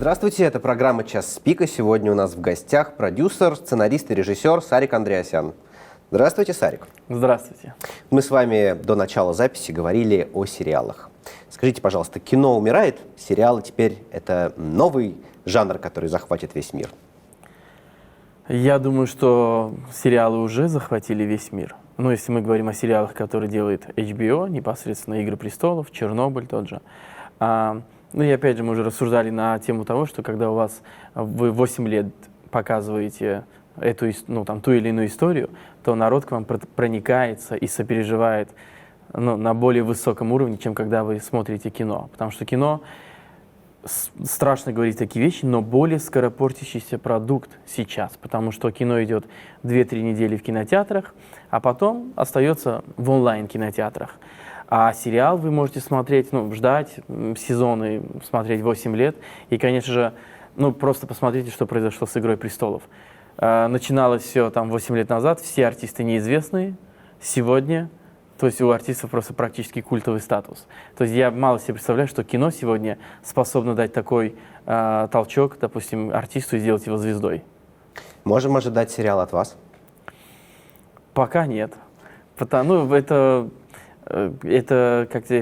Здравствуйте, это программа «Час пика». Сегодня у нас в гостях продюсер, сценарист и режиссер Сарик Андреасян. Здравствуйте, Сарик. Здравствуйте. Мы с вами до начала записи говорили о сериалах. Скажите, пожалуйста, кино умирает, сериалы теперь это новый жанр, который захватит весь мир? Я думаю, что сериалы уже захватили весь мир. Ну, если мы говорим о сериалах, которые делает HBO, непосредственно «Игры престолов», «Чернобыль» тот же. Ну и опять же, мы уже рассуждали на тему того, что когда у вас вы 8 лет показываете эту, ту или иную историю, то народ к вам проникается и сопереживает на более высоком уровне, чем когда вы смотрите кино. Потому что кино, страшно говорить такие вещи, но более скоропортящийся продукт сейчас. Потому что кино идет 2-3 недели в кинотеатрах, а потом остается в онлайн-кинотеатрах. А сериал вы можете смотреть, ждать сезоны, смотреть 8 лет. И, конечно же, просто посмотрите, что произошло с «Игрой престолов». Начиналось все там 8 лет назад, все артисты неизвестные. Сегодня, то есть у артистов просто практически культовый статус. То есть я мало себе представляю, что кино сегодня способно дать такой толчок, допустим, артисту и сделать его звездой. Можем ожидать сериал от вас? Пока нет. Это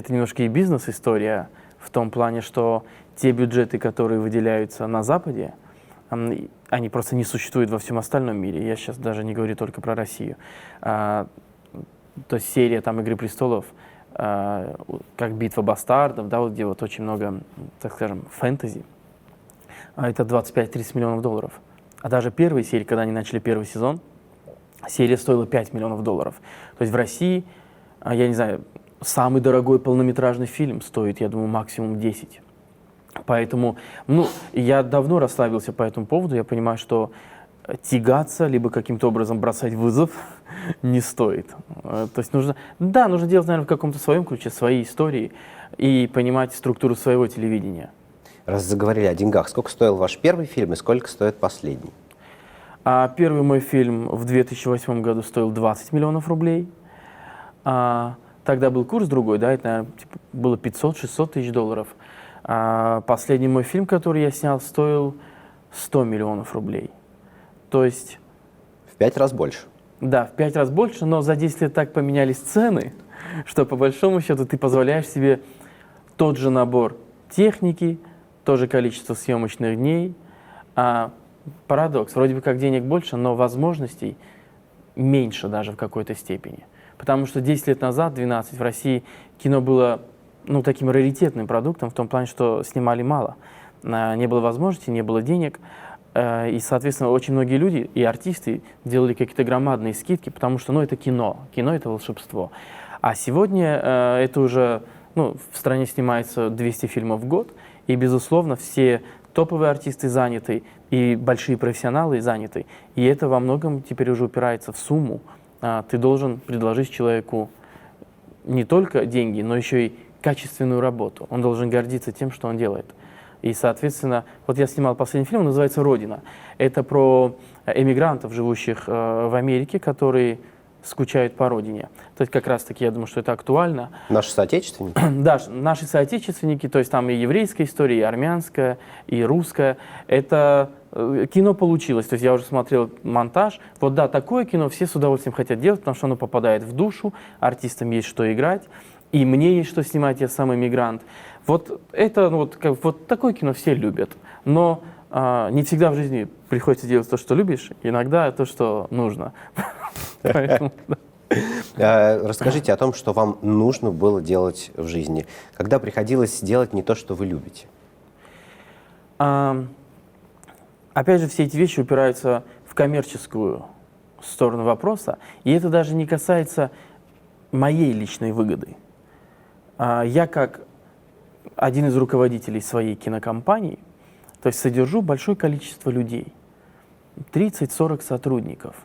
немножко и бизнес-история в том плане, что те бюджеты, которые выделяются на Западе, они просто не существуют во всем остальном мире. Я сейчас даже не говорю только про Россию. То есть серия «Игры престолов», как «Битва бастардов», да, где очень много, так скажем, фэнтези, это 25-30 миллионов долларов. А даже первые серии, когда они начали первый сезон, серия стоила 5 миллионов долларов. То есть в России, я не знаю, самый дорогой полнометражный фильм стоит, я думаю, максимум 10. Поэтому, я давно расслабился по этому поводу. Я понимаю, что тягаться, либо каким-то образом бросать вызов не стоит. То есть нужно делать, наверное, в каком-то своем ключе, свои истории и понимать структуру своего телевидения. Раз заговорили о деньгах, сколько стоил ваш первый фильм и сколько стоит последний? Первый мой фильм в 2008 году стоил 20 миллионов рублей. Тогда был курс другой, да, это, наверное, было 500-600 тысяч долларов. Последний мой фильм, который я снял, стоил 100 миллионов рублей. То есть... В 5 раз больше. Да, в 5 раз больше, но за 10 лет так поменялись цены, что по большому счету ты позволяешь себе тот же набор техники, то же количество съемочных дней. Парадокс, вроде бы как денег больше, но возможностей меньше даже в какой-то степени. Потому что 10 лет назад, 12, в России кино было таким раритетным продуктом, в том плане, что снимали мало. Не было возможности, не было денег. И, соответственно, очень многие люди и артисты делали какие-то громадные скидки, потому что это кино. Кино — это волшебство. А сегодня это уже, в стране снимается 200 фильмов в год, и, безусловно, все топовые артисты заняты, и большие профессионалы заняты. И это во многом теперь уже упирается в сумму. Ты должен предложить человеку не только деньги, но еще и качественную работу. Он должен гордиться тем, что он делает. И, соответственно, я снимал последний фильм, он называется «Родина». Это про эмигрантов, живущих в Америке, которые скучают по родине. То есть как раз-таки, я думаю, что это актуально. Наши соотечественники? Да, наши соотечественники, то есть там и еврейская история, и армянская, и русская. Это кино получилось, то есть я уже смотрел монтаж. Такое кино все с удовольствием хотят делать, потому что оно попадает в душу, артистам есть что играть, и мне есть что снимать, я сам иммигрант. Такое кино все любят. Но не всегда в жизни приходится делать то, что любишь, иногда то, что нужно. Расскажите о том, что вам нужно было делать в жизни, когда приходилось делать не то, что вы любите. Опять же, все эти вещи упираются в коммерческую сторону вопроса, и это даже не касается моей личной выгоды. Я как один из руководителей своей кинокомпании, то есть содержу большое количество людей, 30-40 сотрудников.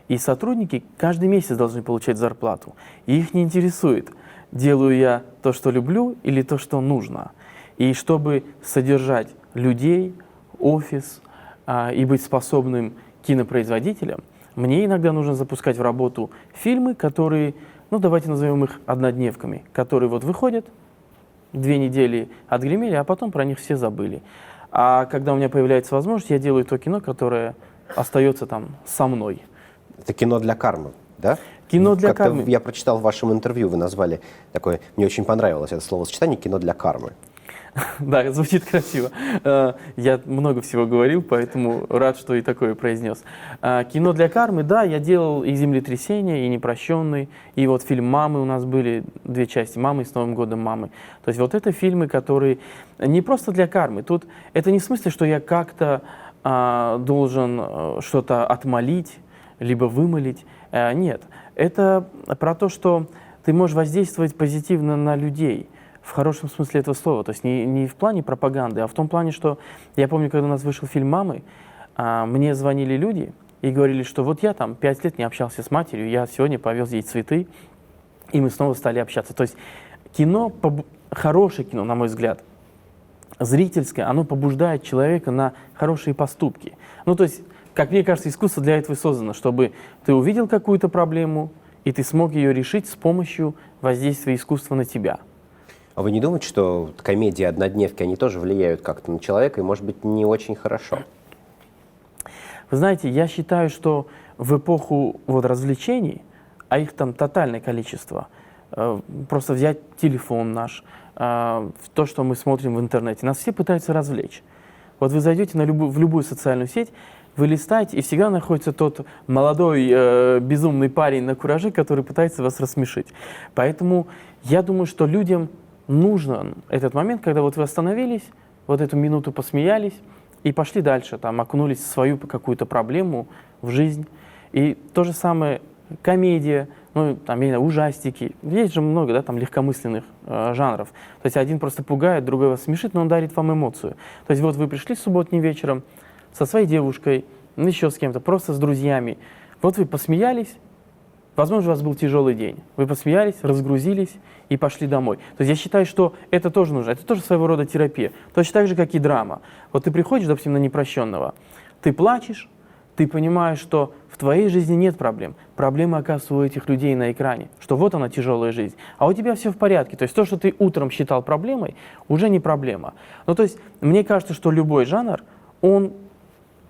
И сотрудники каждый месяц должны получать зарплату. И их не интересует, делаю я то, что люблю, или то, что нужно. И чтобы содержать людей, офис и быть способным кинопроизводителем, мне иногда нужно запускать в работу фильмы, которые, давайте назовем их однодневками, которые выходят, 2 недели отгремели, а потом про них все забыли. А когда у меня появляется возможность, я делаю то кино, которое остается там со мной. Это кино для кармы, да? Кино для Как-то кармы. я прочитал в вашем интервью, вы назвали такое, мне очень понравилось это словосочетание «кино для кармы». Да, звучит красиво. Я много всего говорил, поэтому рад, что и такое произнес. Кино для кармы, да, я делал и «Землетрясение», и «Непрощенный», и вот фильм «Мамы» у нас были, 2 части «Мамы» и «С Новым годом, мамы». То есть вот это фильмы, которые не просто для кармы. Тут это не в смысле, что я как-то должен что-то отмолить, либо вымолить. Нет, это про то, что ты можешь воздействовать позитивно на людей, в хорошем смысле этого слова. То есть не в плане пропаганды, а в том плане, что я помню, когда у нас вышел фильм «Мамы», мне звонили люди и говорили, что вот я там 5 лет не общался с матерью, я сегодня повез ей цветы, и мы снова стали общаться. То есть кино, хорошее кино, на мой взгляд, зрительское, оно побуждает человека на хорошие поступки. Ну, то есть, как мне кажется, искусство для этого и создано, чтобы ты увидел какую-то проблему, и ты смог ее решить с помощью воздействия искусства на тебя. А вы не думаете, что комедии, однодневки, они тоже влияют как-то на человека и, может быть, не очень хорошо? Вы знаете, я считаю, что в эпоху вот развлечений, а их там тотальное количество, просто взять телефон наш, то, что мы смотрим в интернете, нас все пытаются развлечь. Вот вы зайдете в любую социальную сеть, вы листаете, и всегда находится тот молодой безумный парень на кураже, который пытается вас рассмешить. Поэтому я думаю, что людям нужен этот момент, когда вот вы остановились, вот эту минуту посмеялись и пошли дальше, там, окунулись в свою какую-то проблему, в жизнь. И то же самое комедия, ну, там, я не знаю, ужастики. Есть же много, да, там, легкомысленных жанров. То есть один просто пугает, другой вас смешит, но он дарит вам эмоцию. То есть вот вы пришли субботним вечером со своей девушкой, ну, еще с кем-то, просто с друзьями. Вот вы посмеялись, возможно, у вас был тяжелый день. Вы посмеялись, разгрузились и пошли домой. То есть я считаю, что это тоже нужно. Это тоже своего рода терапия. Точно так же, как и драма. Вот ты приходишь, допустим, на «Непрощенного», ты плачешь, ты понимаешь, что в твоей жизни нет проблем. Проблемы, оказывается, у этих людей на экране. Что вот она, тяжелая жизнь. А у тебя все в порядке. То есть то, что ты утром считал проблемой, уже не проблема. Ну, то есть мне кажется, что любой жанр, он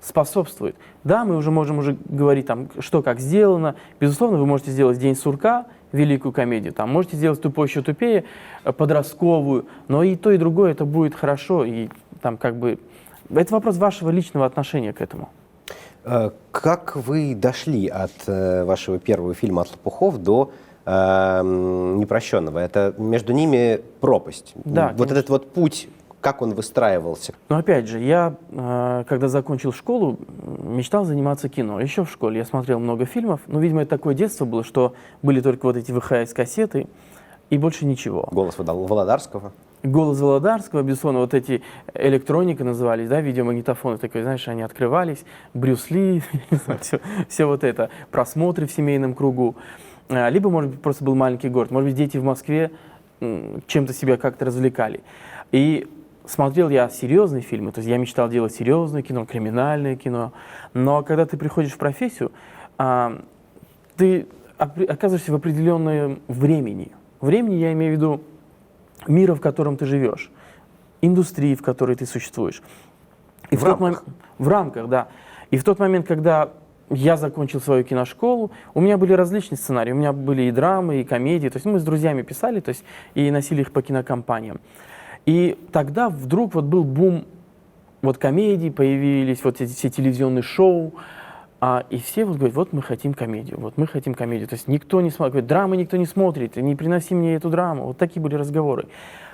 способствует. Да, мы уже можем говорить, там, что как сделано. Безусловно, вы можете сделать «День сурка», великую комедию, там, можете сделать «Тупой еще тупее», подростковую, но и то, и другое это будет хорошо. И там как бы это вопрос вашего личного отношения к этому. Как вы дошли от вашего первого фильма «От лопухов» до «Непрощенного»? Это между ними пропасть. Да, вот конечно. этот вот путь, как он выстраивался? Но опять же, я, когда закончил школу, мечтал заниматься кино. Еще в школе я смотрел много фильмов, но, видимо, это такое детство было, что были только вот эти ВХС-кассеты и больше ничего. «Голос Володарского». «Голос Володарского», безусловно, вот эти электроника назывались, да, видеомагнитофоны, такие, знаешь, они открывались, Брюс Ли, все вот это, просмотры в семейном кругу. Либо, может быть, просто был маленький город, может быть, дети в Москве чем-то себя как-то развлекали. И смотрел я серьезные фильмы, то есть я мечтал делать серьезное кино, криминальное кино, но когда ты приходишь в профессию, ты оказываешься в определенном времени. Времени я имею в виду мира, в котором ты живешь, индустрии, в которой ты существуешь. И в рамках, да. И в тот момент, когда я закончил свою киношколу, у меня были различные сценарии. У меня были и драмы, и комедии. То есть мы с друзьями писали, то есть, и носили их по кинокомпаниям. И тогда вдруг вот был бум вот комедий, появились вот эти все телевизионные шоу, и все вот говорят, вот мы хотим комедию, вот мы хотим комедию. То есть никто не смотрит, говорит, драмы никто не смотрит, не приноси мне эту драму. Вот такие были разговоры.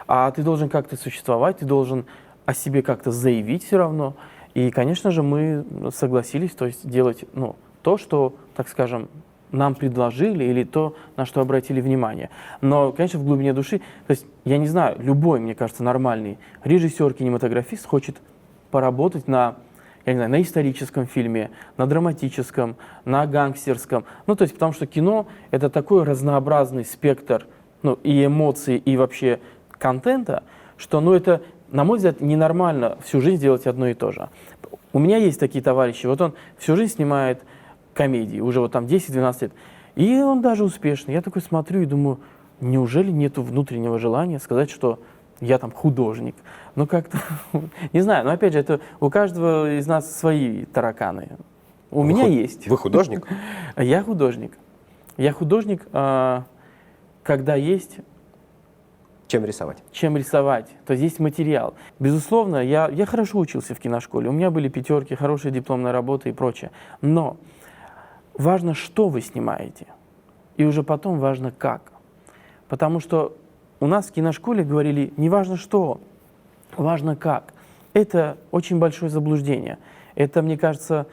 А ты должен как-то существовать, ты должен о себе как-то заявить все равно. И, конечно же, мы согласились, то есть делать, ну, то, что, так скажем, нам предложили, или то, на что обратили внимание. Но, конечно, в глубине души, то есть, я не знаю, любой, мне кажется, нормальный режиссер, кинематографист хочет поработать на, я не знаю, на историческом фильме, на драматическом, на гангстерском. Ну, то есть, потому что кино — это такой разнообразный спектр, ну, и эмоций, и вообще контента, что, ну, это, на мой взгляд, ненормально всю жизнь делать одно и то же. У меня есть такие товарищи, вот он всю жизнь снимает комедии, уже вот там 10-12 лет, и он даже успешный. Я такой смотрю и думаю, неужели нету внутреннего желания сказать, что я там художник. Ну как-то, не знаю, но опять же, это у каждого из нас свои тараканы. У меня есть. Вы художник? Я художник. Я художник, когда есть Чем рисовать? чем рисовать, то есть есть материал. Безусловно, я хорошо учился в киношколе, у меня были пятерки, хорошая дипломная работа и прочее. Но важно, что вы снимаете, и уже потом важно, как. Потому что у нас в киношколе говорили, не важно что, важно как. Это очень большое заблуждение. Это, мне кажется,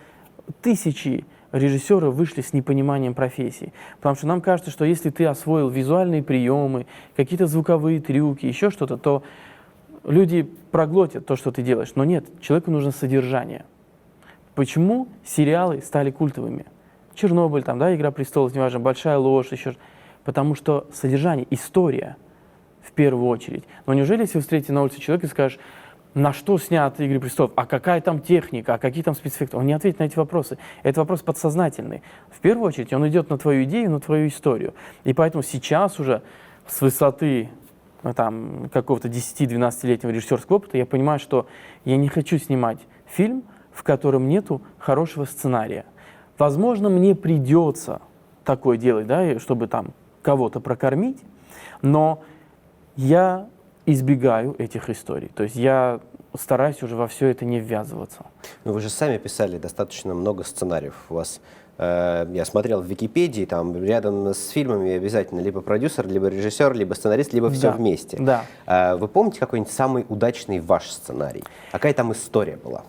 тысячи режиссеры вышли с непониманием профессии. Потому что нам кажется, что если ты освоил визуальные приемы, какие-то звуковые трюки, еще что-то, то люди проглотят то, что ты делаешь. Но нет, человеку нужно содержание. Почему сериалы стали культовыми? Чернобыль, там, да, Игра престолов, неважно, Большая ложь, еще. Потому что содержание, история в первую очередь. Но неужели, если вы встретите на улице человека и скажешь, на что сняты «Игры престолов», а какая там техника, а какие там спецэффекты, он не ответит на эти вопросы. Это вопрос подсознательный. В первую очередь он идет на твою идею, на твою историю. И поэтому сейчас уже с высоты там, какого-то 10-12-летнего режиссерского опыта я понимаю, что я не хочу снимать фильм, в котором нету хорошего сценария. Возможно, мне придется такое делать, да, чтобы там кого-то прокормить, но я избегаю этих историй. То есть я стараюсь уже во все это не ввязываться. Ну, вы же сами писали достаточно много сценариев. У вас, я смотрел в Википедии, там рядом с фильмами обязательно либо продюсер, либо режиссер, либо сценарист, либо все вместе. Да. Вы помните какой-нибудь самый удачный ваш сценарий? Какая там история была?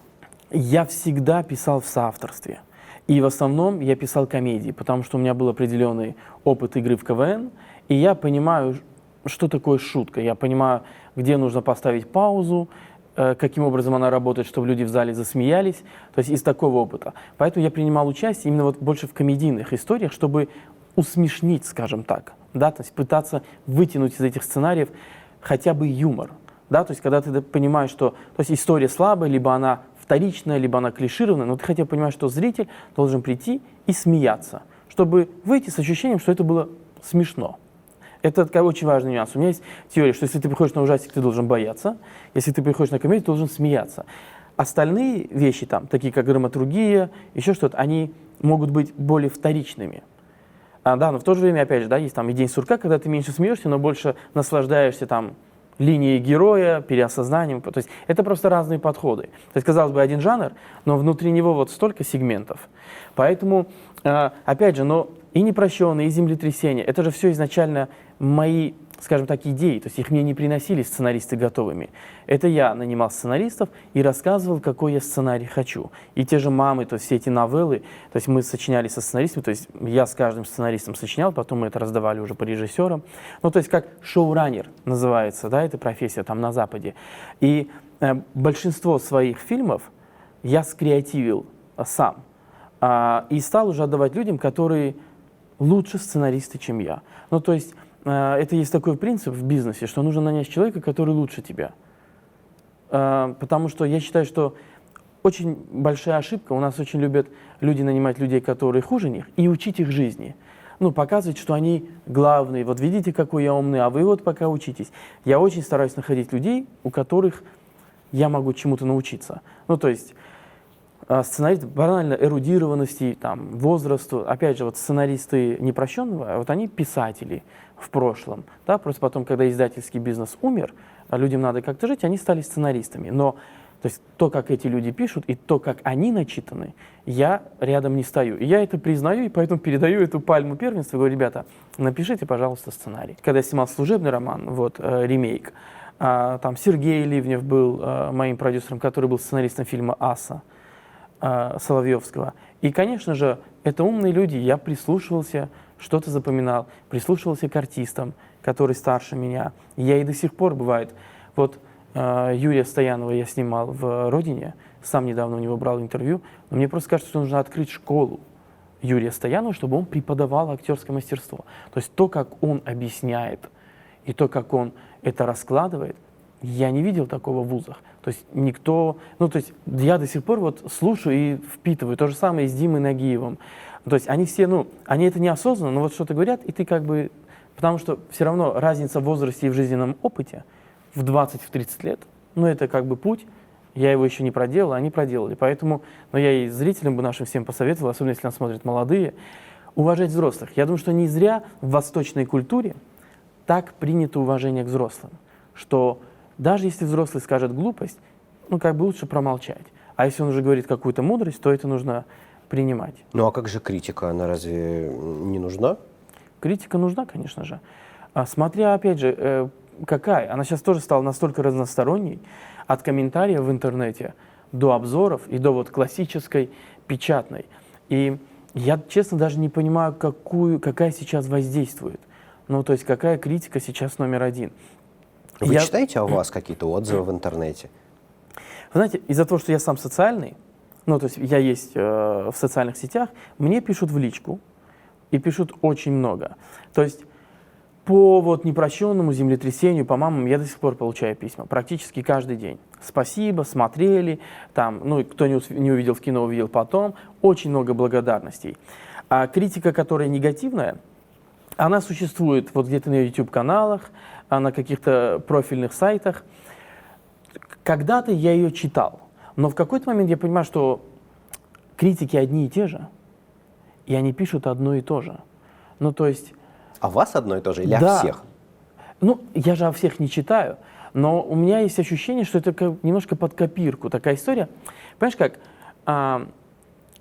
Я всегда писал в соавторстве. И в основном я писал комедии, потому что у меня был определенный опыт игры в КВН, и я понимаю, что такое шутка. Я понимаю, где нужно поставить паузу, каким образом она работает, чтобы люди в зале засмеялись. То есть из такого опыта. Поэтому я принимал участие именно вот больше в комедийных историях, чтобы усмешнить, скажем так. Да? То есть пытаться вытянуть из этих сценариев хотя бы юмор. Да? То есть когда ты понимаешь, что то есть история слабая, либо она вторичная, либо она клишированная, но ты хотя бы понимаешь, что зритель должен прийти и смеяться, чтобы выйти с ощущением, что это было смешно. Это очень важный нюанс. У меня есть теория, что если ты приходишь на ужастик, ты должен бояться. Если ты приходишь на комедию, ты должен смеяться. Остальные вещи, там, такие как драматургия, еще что-то, они могут быть более вторичными. Да, но в то же время, опять же, да, есть там и день сурка, когда ты меньше смеешься, но больше наслаждаешься там линией героя, переосознанием. То есть это просто разные подходы. То есть, казалось бы, один жанр, но внутри него вот столько сегментов. Поэтому, опять же, но и «Непрощенные», и «Землетрясение» — это же все изначально мои, скажем так, идеи. То есть их мне не приносили сценаристы готовыми. Это я нанимал сценаристов и рассказывал, какой я сценарий хочу. И те же «Мамы», то есть все эти новеллы, то есть мы сочиняли со сценаристами, то есть я с каждым сценаристом сочинял, потом мы это раздавали уже по режиссерам. Ну, то есть как шоураннер называется, да, эта профессия там на Западе. И большинство своих фильмов я скреативил сам. И стал уже отдавать людям, которые лучше сценаристы, чем я. Ну, то есть это есть такой принцип в бизнесе, что нужно нанять человека, который лучше тебя. Потому что я считаю, что очень большая ошибка, у нас очень любят люди нанимать людей, которые хуже них, и учить их жизни. Ну, показывать, что они главные. Вот видите, какой я умный, а вы вот пока учитесь. Я очень стараюсь находить людей, у которых я могу чему-то научиться. Ну, то есть сценаристы банально эрудированности, там, возрасту. Опять же, вот сценаристы непрощенного, вот они писатели в прошлом. Да? Просто потом, когда издательский бизнес умер, людям надо как-то жить, они стали сценаристами. Но то есть то, как эти люди пишут, и то, как они начитаны, я рядом не стою. И я это признаю, и поэтому передаю эту пальму первенства и говорю: ребята, напишите, пожалуйста, сценарий. Когда я снимал «Служебный роман», вот, ремейк, там Сергей Ливнев был моим продюсером, который был сценаристом фильма «Аса» Соловьевского. И, конечно же, это умные люди, я прислушивался, что-то запоминал, прислушивался к артистам, которые старше меня. Я и до сих пор, бывает, вот Юрия Стоянова я снимал в «Родине», сам недавно у него брал интервью, но мне просто кажется, что нужно открыть школу Юрия Стоянова, чтобы он преподавал актерское мастерство. То есть то, как он объясняет, и то, как он это раскладывает, я не видел такого в вузах. То есть никто... Ну, то есть я до сих пор вот слушаю и впитываю. То же самое и с Димой Нагиевым. То есть они все, ну, они это неосознанно, но вот что-то говорят, и ты как бы... Потому что все равно разница в возрасте и в жизненном опыте в 20-30 лет. Ну, это как бы путь. Я его еще не проделал, они проделали. Поэтому, но я и зрителям бы нашим всем посоветовал, особенно если нас смотрят молодые, уважать взрослых. Я думаю, что не зря в восточной культуре так принято уважение к взрослым, что даже если взрослый скажет глупость, ну, как бы лучше промолчать. А если он уже говорит какую-то мудрость, то это нужно принимать. Ну, а как же критика? Она разве не нужна? Критика нужна, конечно же. Смотря, опять же, какая. Она сейчас тоже стала настолько разносторонней, от комментариев в интернете до обзоров и до вот классической печатной. И я, честно, даже не понимаю, какая сейчас воздействует. Ну, то есть, какая критика сейчас номер один. Вы читаете о вас какие-то отзывы в интернете? Вы знаете, из-за того, что я сам социальный, ну, то есть я есть в социальных сетях, мне пишут в личку, и пишут очень много. То есть по вот непрощенному землетрясению, по мамам, я до сих пор получаю письма, практически каждый день. Спасибо, смотрели, там, ну, кто не увидел в кино, увидел потом. Очень много благодарностей. А критика, которая негативная, она существует вот где-то на YouTube-каналах, на каких-то профильных сайтах. Когда-то я ее читал, но в какой-то момент я понимаю, что критики одни и те же, и они пишут одно и то же. Ну, то есть... О вас одно и то же или да. о всех? Ну, я же о всех не читаю, но у меня есть ощущение, что это как немножко под копирку такая история. Понимаешь как?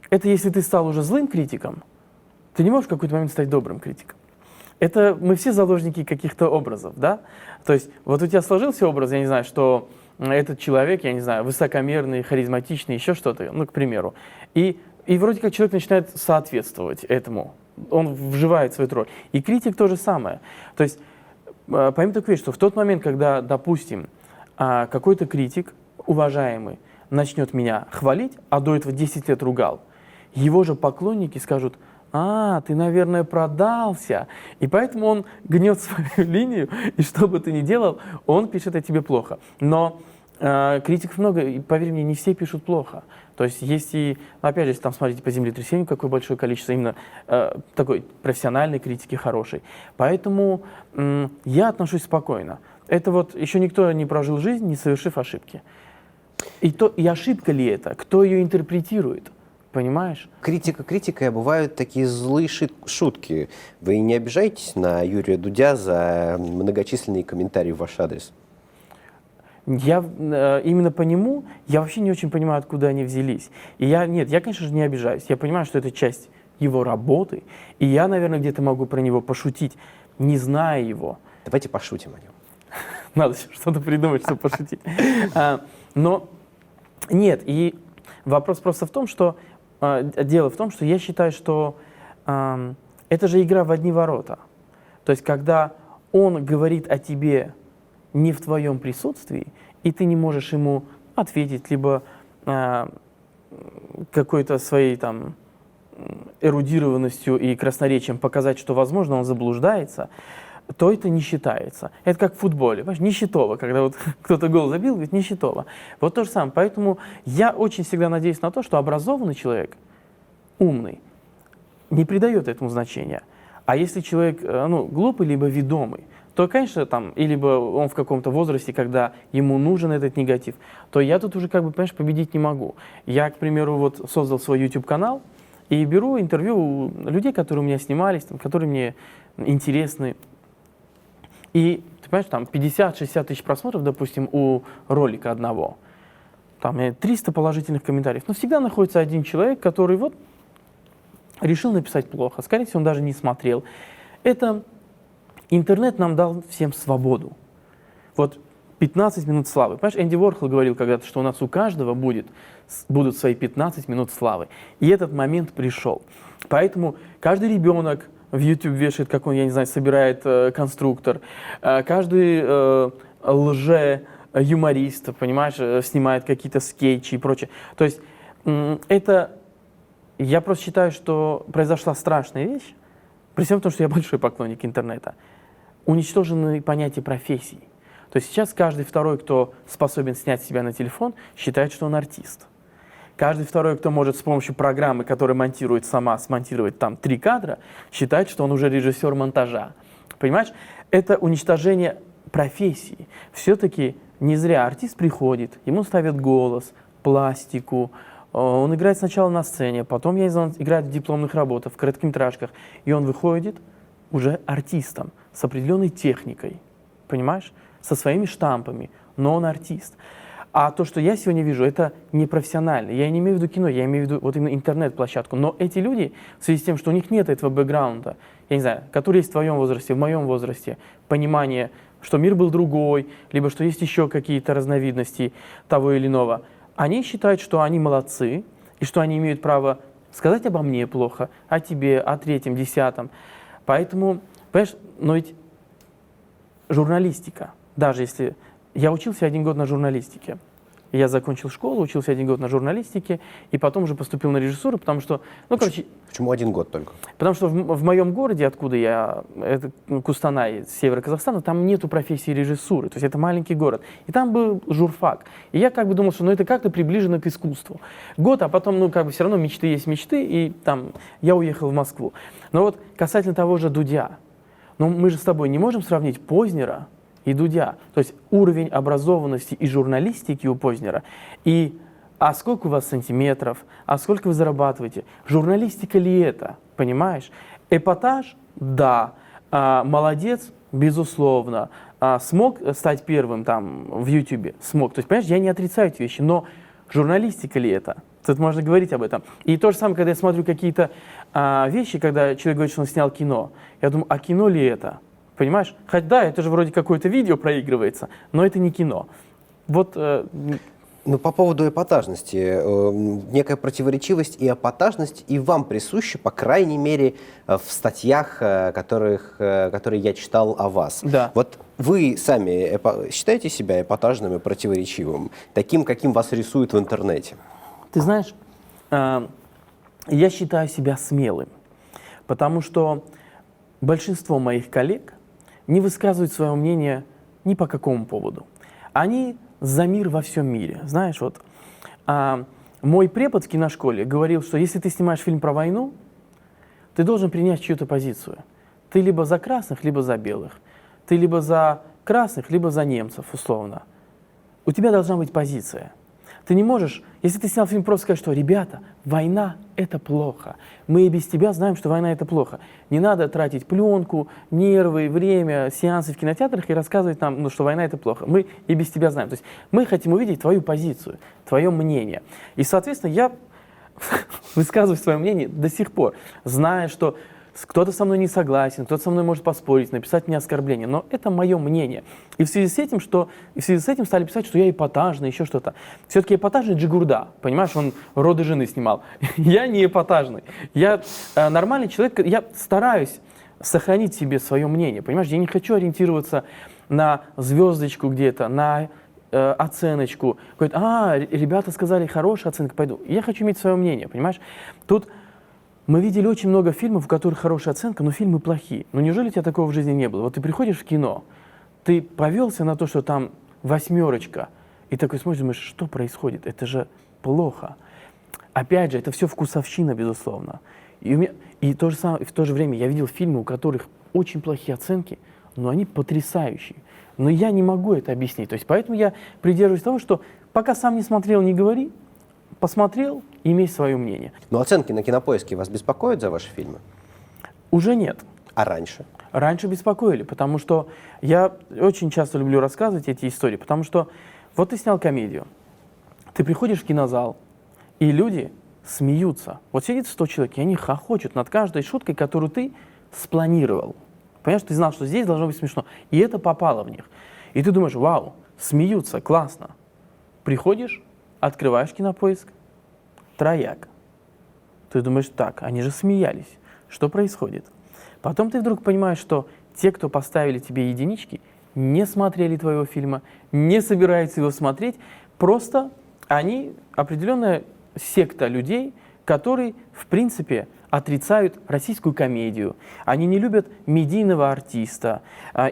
Это если ты стал уже злым критиком, ты не можешь в какой-то момент стать добрым критиком. Это мы все заложники каких-то образов, да? То есть вот у тебя сложился образ, я не знаю, что этот человек, я не знаю, высокомерный, харизматичный, еще что-то, ну, к примеру. И вроде как человек начинает соответствовать этому. Он вживает свою роль. И критик то же самое. То есть пойми такую вещь, что в тот момент, когда, допустим, какой-то критик, уважаемый, начнет меня хвалить, а до этого 10 лет ругал, его же поклонники скажут: ты, наверное, продался. И поэтому он гнет свою линию, и что бы ты ни делал, он пишет о тебе плохо. Но критиков много, и, поверь мне, не все пишут плохо. То есть есть и, опять же, если там смотрите по землетрясению, какое большое количество именно такой профессиональной критики хорошей. Поэтому я отношусь спокойно. Это вот еще никто не прожил жизнь, не совершив ошибки. И ошибка ли это? Кто ее интерпретирует? Понимаешь? Критика критикой, а бывают такие злые шутки. Вы не обижаетесь на Юрия Дудя за многочисленные комментарии в ваш адрес? Я именно по нему, я вообще не очень понимаю, откуда они взялись. И я, конечно же, не обижаюсь. Я понимаю, что это часть его работы, и я, наверное, где-то могу про него пошутить, не зная его. Давайте пошутим о нем. Надо что-то придумать, чтобы пошутить. Но нет, и вопрос просто в том, что дело в том, что я считаю, что это же игра в одни ворота. То есть, когда он говорит о тебе не в твоем присутствии, и ты не можешь ему ответить, либо какой-то своей там эрудированностью и красноречием показать, что, возможно, он заблуждается, то это не считается. Это как в футболе, понимаешь, нищетово, когда вот кто-то гол забил, говорит, нищетово. Вот то же самое. Поэтому я очень всегда надеюсь на то, что образованный человек, умный, не придает этому значения. А если человек, глупый, либо ведомый, то, конечно, там, либо он в каком-то возрасте, когда ему нужен этот негатив, то я тут уже, понимаешь, победить не могу. Я, к примеру, вот создал свой YouTube-канал и беру интервью у людей, которые у меня снимались, там, которые мне интересны. И, ты понимаешь, там 50-60 тысяч просмотров, допустим, у ролика одного. Там 300 положительных комментариев. Но всегда находится один человек, который вот решил написать плохо. Скорее всего, он даже не смотрел. Интернет нам дал всем свободу. Вот 15 минут славы. Понимаешь, Энди Уорхол говорил когда-то, что у нас у каждого будут свои 15 минут славы. И этот момент пришел. Поэтому каждый ребенок в YouTube вешает, как он, я не знаю, собирает конструктор. Каждый лже-юморист, понимаешь, снимает какие-то скетчи и прочее. То есть я просто считаю, что произошла страшная вещь, при всем том, что я большой поклонник интернета. Уничтожены понятия профессий. То есть сейчас каждый второй, кто способен снять себя на телефон, считает, что он артист. Каждый второй, кто может с помощью программы, которая монтирует сама, смонтировать там 3 кадра, считает, что он уже режиссер монтажа. Понимаешь? Это уничтожение профессии. Все-таки не зря артист приходит, ему ставят голос, пластику, он играет сначала на сцене, потом, я не знаю, он играет в дипломных работах, в короткометражках, и он выходит уже артистом, с определенной техникой, понимаешь, со своими штампами, но он артист. А то, что я сегодня вижу, это не профессионально. Я не имею в виду кино, я имею в виду вот именно интернет-площадку. Но эти люди, в связи с тем, что у них нет этого бэкграунда, я не знаю, который есть в твоем возрасте, в моем возрасте, понимание, что мир был другой, либо что есть еще какие-то разновидности того или иного, они считают, что они молодцы, и что они имеют право сказать обо мне плохо, о тебе, о третьем, десятом. Поэтому, понимаешь, но ведь журналистика, даже если... Я учился 1 год на журналистике. Я закончил школу, учился 1 год на журналистике, и потом уже поступил на режиссуру, потому что... Ну, короче, почему 1 год только? Потому что в моем городе, откуда я, это Кустанай, с севера Казахстана, там нету профессии режиссуры, то есть это маленький город. И там был журфак. И я как бы думал, что ну, это как-то приближено к искусству. Год, а потом, ну, как бы все равно мечты есть мечты, и там я уехал в Москву. Но вот касательно того же Дудя, ну, мы же с тобой не можем сравнить Познера и Дудя. То есть уровень образованности и журналистики у Познера, и а сколько у вас сантиметров, а сколько вы зарабатываете. Журналистика ли это, понимаешь? Эпатаж? Да. Молодец? Безусловно. Смог стать первым там в Ютубе? Смог. То есть, понимаешь, я не отрицаю эти вещи, но журналистика ли это? Тут можно говорить об этом. И то же самое, когда я смотрю какие-то вещи, когда человек говорит, что он снял кино, я думаю, а кино ли это? Понимаешь? Хоть да, это же вроде какое-то видео проигрывается, но это не кино. Вот... Ну, по поводу эпатажности. Некая противоречивость и эпатажность и вам присущи, по крайней мере, в статьях, которые я читал о вас. Да. Вот вы сами считаете себя эпатажным и противоречивым, таким, каким вас рисуют в интернете? Ты знаешь, я считаю себя смелым, потому что большинство моих коллег не высказывают свое мнение ни по какому поводу. Они за мир во всем мире. Знаешь, вот мой препод в киношколе говорил, что если ты снимаешь фильм про войну, ты должен принять чью-то позицию. Ты либо за красных, либо за белых. Ты либо за красных, либо за немцев, условно. У тебя должна быть позиция. Ты не можешь, если ты снял фильм, просто сказать, что «Ребята, война – это плохо. Мы и без тебя знаем, что война – это плохо». Не надо тратить пленку, нервы, время, сеансы в кинотеатрах и рассказывать нам, ну, что война – это плохо. Мы и без тебя знаем. То есть мы хотим увидеть твою позицию, твое мнение. И, соответственно, я высказываю свое мнение до сих пор, зная, что кто-то со мной не согласен, кто-то со мной может поспорить, написать мне оскорбление, но это мое мнение. И в связи с этим, стали писать, что я эпатажный, еще что-то. Все-таки эпатажный Джигурда, понимаешь, он «Роды жены» снимал. Я не эпатажный. Я нормальный человек, я стараюсь сохранить себе свое мнение, понимаешь, я не хочу ориентироваться на звездочку где-то, на оценочку. Говорят, ребята сказали, хорошая оценка, пойду. Я хочу иметь свое мнение, понимаешь. Тут мы видели очень много фильмов, у которых хорошая оценка, но фильмы плохие. Но неужели у тебя такого в жизни не было? Вот ты приходишь в кино, ты повелся на то, что там 8, и такой смотришь, думаешь, что происходит? Это же плохо. Опять же, это все вкусовщина, безусловно. И то же самое, в то же время я видел фильмы, у которых очень плохие оценки, но они потрясающие. Но я не могу это объяснить. То есть поэтому я придерживаюсь того, что пока сам не смотрел, не говори, посмотрел и имей свое мнение. Но оценки на Кинопоиске вас беспокоят за ваши фильмы? Уже нет. А раньше? Раньше беспокоили, потому что я очень часто люблю рассказывать эти истории, потому что вот ты снял комедию, ты приходишь в кинозал, и люди смеются. Вот сидит 100 человек, и они хохочут над каждой шуткой, которую ты спланировал. Понимаешь, ты знал, что здесь должно быть смешно, и это попало в них. И ты думаешь, вау, смеются, классно. Приходишь, открываешь Кинопоиск, трояк. Ты думаешь, так, они же смеялись. Что происходит? Потом ты вдруг понимаешь, что те, кто поставили тебе единички, не смотрели твоего фильма, не собираются его смотреть, просто они определенная секта людей, которые, в принципе, отрицают российскую комедию. Они не любят медийного артиста.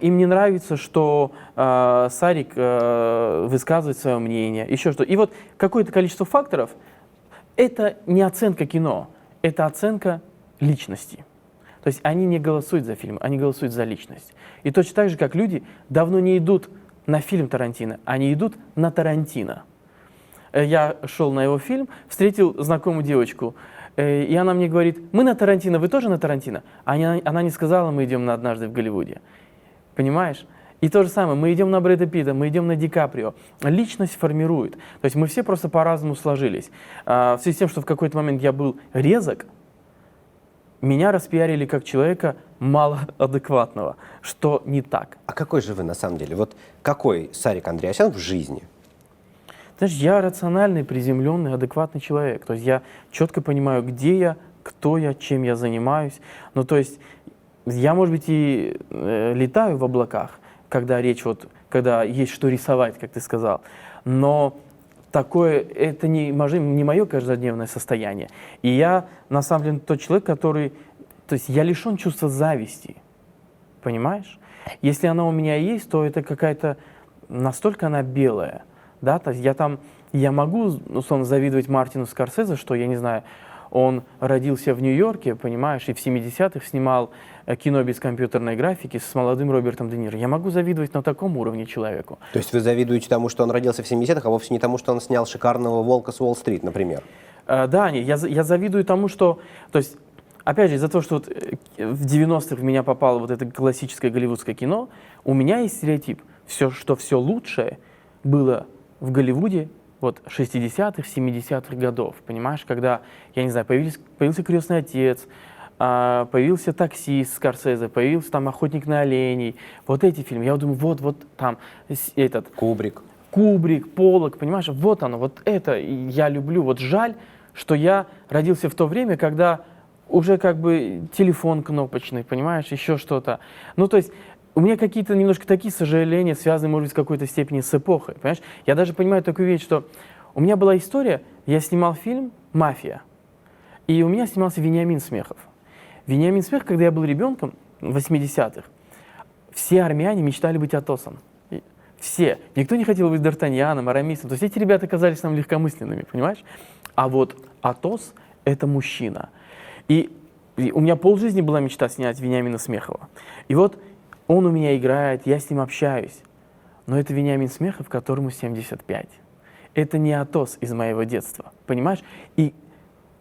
Им не нравится, что Сарик высказывает свое мнение, еще что. И вот какое-то количество факторов – это не оценка кино, это оценка личности. То есть они не голосуют за фильм, они голосуют за личность. И точно так же, как люди давно не идут на фильм Тарантино, они идут на Тарантино. Я шел на его фильм, встретил знакомую девочку, и она мне говорит: мы на Тарантино, вы тоже на Тарантино? Она не сказала: мы идем на «Однажды в Голливуде». Понимаешь? И то же самое, мы идем на Брэда Питта, мы идем на Ди Каприо. Личность формирует. То есть мы все просто по-разному сложились. В связи с тем, что в какой-то момент я был резок, меня распиарили как человека малоадекватного, что не так. А какой же вы на самом деле? Вот какой Сарик Андреасян в жизни? Знаешь, я рациональный, приземленный, адекватный человек. То есть я четко понимаю, где я, кто я, чем я занимаюсь. Ну, то есть я, может быть, и летаю в облаках, когда когда есть что рисовать, как ты сказал. Но это не мое каждодневное состояние. И я, на самом деле, тот человек, который... То есть я лишен чувства зависти. Понимаешь? Если она у меня есть, то это какая-то... Настолько она белая. Да? То есть я могу, условно, завидовать Мартину Скорсезе, что, я не знаю, он родился в Нью-Йорке, понимаешь, и в 70-х снимал кино без компьютерной графики с молодым Робертом Де Ниро. Я могу завидовать на таком уровне человеку. То есть вы завидуете тому, что он родился в 70-х, а вовсе не тому, что он снял шикарного «Волка с Уолл-стрит», например? Да, нет, я завидую тому, что... То есть, опять же, из-за того, что в 90-х в меня попало вот это классическое голливудское кино, у меня есть стереотип, что все лучшее было в Голливуде вот 60-х, 70-х годов, понимаешь, когда, я не знаю, появился «Крестный отец», появился «Таксист» Скорсезе, появился там «Охотник на оленей», вот эти фильмы. Я думаю, вот там этот... Кубрик, Поллок, понимаешь, вот оно, вот это я люблю. Вот жаль, что я родился в то время, когда уже как бы телефон кнопочный, понимаешь, еще что-то. Ну, то есть у меня какие-то немножко такие сожаления, связанные, может быть, в какой-то степени с эпохой, понимаешь? Я даже понимаю такую вещь, что у меня была история, я снимал фильм «Мафия», и у меня снимался Вениамин Смехов. Вениамин Смехов, когда я был ребенком в 80-х, все армяне мечтали быть Атосом. Все. Никто не хотел быть Д'Артаньяном, Арамисом. То есть эти ребята казались нам легкомысленными, понимаешь? А вот Атос — это мужчина. И у меня полжизни была мечта снять Вениамина Смехова. И вот он у меня играет, я с ним общаюсь. Но это Вениамин Смехов, которому 75. Это не Атос из моего детства, понимаешь? И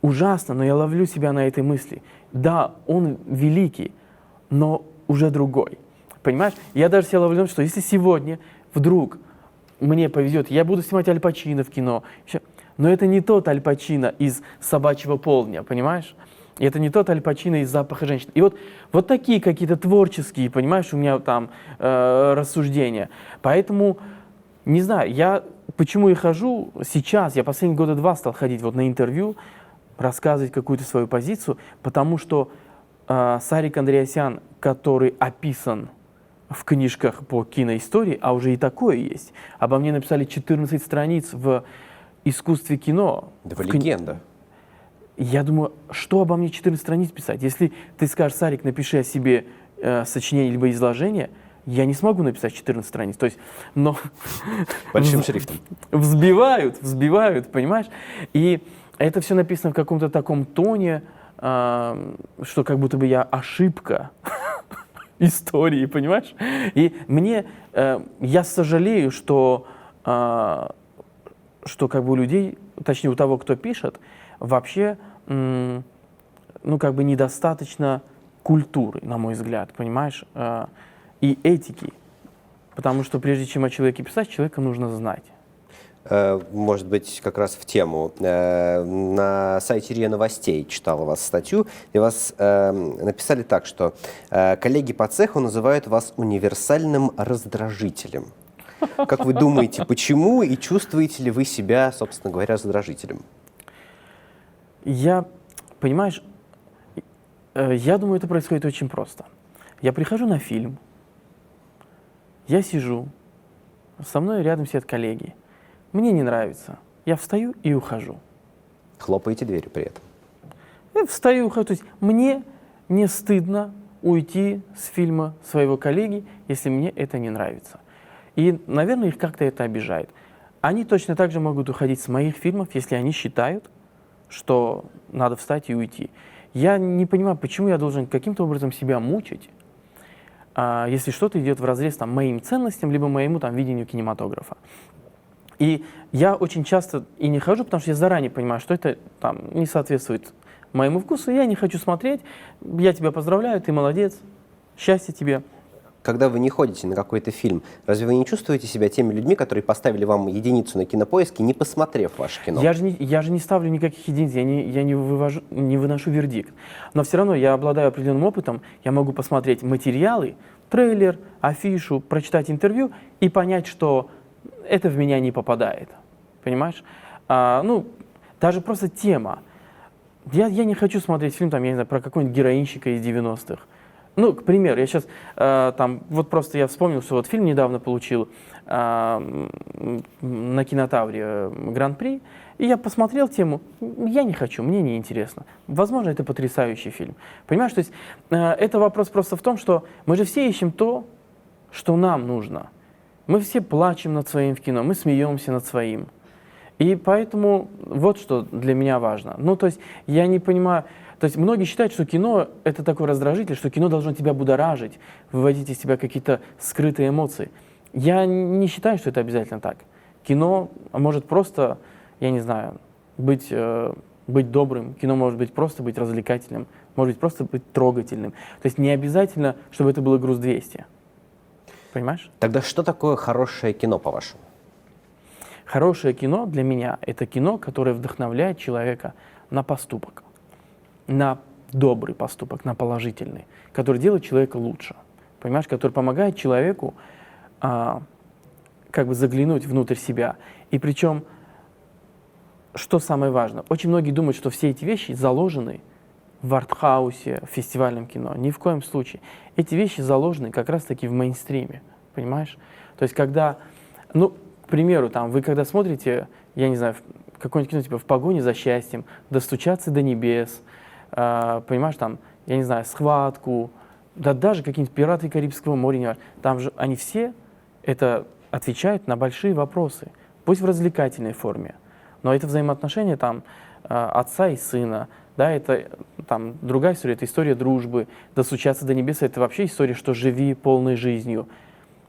ужасно, но я ловлю себя на этой мысли. Да, он великий, но уже другой. Понимаешь? Я даже себя ловлю, что если сегодня вдруг мне повезет, я буду снимать Аль Пачино в кино, но это не тот Аль Пачино из «Собачьего полдня», понимаешь? И это не тот Аль Пачино из «Запаха женщин». И вот такие какие-то творческие, понимаешь, у меня там рассуждения. Поэтому, не знаю, почему я хожу сейчас, я последние года 2 стал ходить вот на интервью, рассказывать какую-то свою позицию, потому что Сарик Андреасян, который описан в книжках по киноистории, а уже и такое есть. Обо мне написали 14 страниц в искусстве кино. Да вы легенда. Я думаю, что обо мне 14 страниц писать? Если ты скажешь: Сарик, напиши о себе сочинение либо изложение, я не смогу написать 14 страниц. То есть, но... Большим шрифтом. Взбивают, понимаешь? И это все написано в каком-то таком тоне, что как будто бы я ошибка истории, понимаешь? И я сожалею, что как бы у людей, точнее у того, кто пишет, вообще, как бы недостаточно культуры, на мой взгляд, понимаешь, и этики. Потому что прежде чем о человеке писать, человека нужно знать. Может быть, как раз в тему. На сайте РИА Новостей читал у вас статью, и вас написали так, что коллеги по цеху называют вас универсальным раздражителем. Как вы думаете, почему, и чувствуете ли вы себя, собственно говоря, раздражителем? Понимаешь, я думаю, это происходит очень просто. Я прихожу на фильм, я сижу, со мной рядом сидят коллеги. Мне не нравится. Я встаю и ухожу. Хлопаете дверью при этом? Я встаю и ухожу. То есть мне не стыдно уйти с фильма своего коллеги, если мне это не нравится. И, наверное, их как-то это обижает. Они точно так же могут уходить с моих фильмов, если они считают, что надо встать и уйти. я не понимаю, почему я должен каким-то образом себя мучить, если что-то идет вразрез там, моим ценностям, либо моему там, видению кинематографа. И я очень часто и не хожу, потому что я заранее понимаю, что это там, не соответствует моему вкусу, я не хочу смотреть. Я тебя поздравляю, ты молодец, счастья тебе. Когда вы не ходите на какой-то фильм, разве вы не чувствуете себя теми людьми, которые поставили вам единицу на Кинопоиске, не посмотрев ваше кино? Я же не ставлю никаких единиц, я не выношу вердикт. Но все равно я обладаю определенным опытом, я могу посмотреть материалы, трейлер, афишу, прочитать интервью и понять, что это в меня не попадает. Понимаешь? Даже просто тема. Я не хочу смотреть фильм, там, я не знаю, про какого-нибудь героинщика из 90-х. К примеру, я сейчас, просто я вспомнил, что вот фильм недавно получил на Кинотавре Гран-при, и я посмотрел тему, я не хочу, мне не интересно. Возможно, это потрясающий фильм. Понимаешь, то есть это вопрос просто в том, что мы же все ищем то, что нам нужно. Мы все плачем над своим в кино, мы смеемся над своим. И поэтому вот что для меня важно. То есть я не понимаю... То есть многие считают, что кино — это такой раздражитель, что кино должно тебя будоражить, выводить из тебя какие-то скрытые эмоции. Я не считаю, что это обязательно так. Кино может просто, я не знаю, быть добрым, кино может быть просто быть развлекательным, может быть просто быть трогательным. То есть не обязательно, чтобы это было груз 200. Понимаешь? Тогда что такое хорошее кино, по-вашему? Хорошее кино для меня — это кино, которое вдохновляет человека на поступок. На добрый поступок, на положительный, который делает человека лучше, понимаешь, который помогает человеку заглянуть внутрь себя. И причем, что самое важное, очень многие думают, что все эти вещи заложены в артхаусе, в фестивальном кино. Ни в коем случае. Эти вещи заложены как раз-таки в мейнстриме, понимаешь? То есть, когда, к примеру, вы когда смотрите, я не знаю, какое-нибудь кино типа «В погоне за счастьем», «Достучаться до небес», понимаешь, я не знаю, «Схватку», да даже какие-нибудь «Пираты Карибского моря», там же они все отвечают на большие вопросы, пусть в развлекательной форме, но это взаимоотношения отца и сына, да, это другая история, это история дружбы, «Достучаться до небес» — это вообще история, что живи полной жизнью.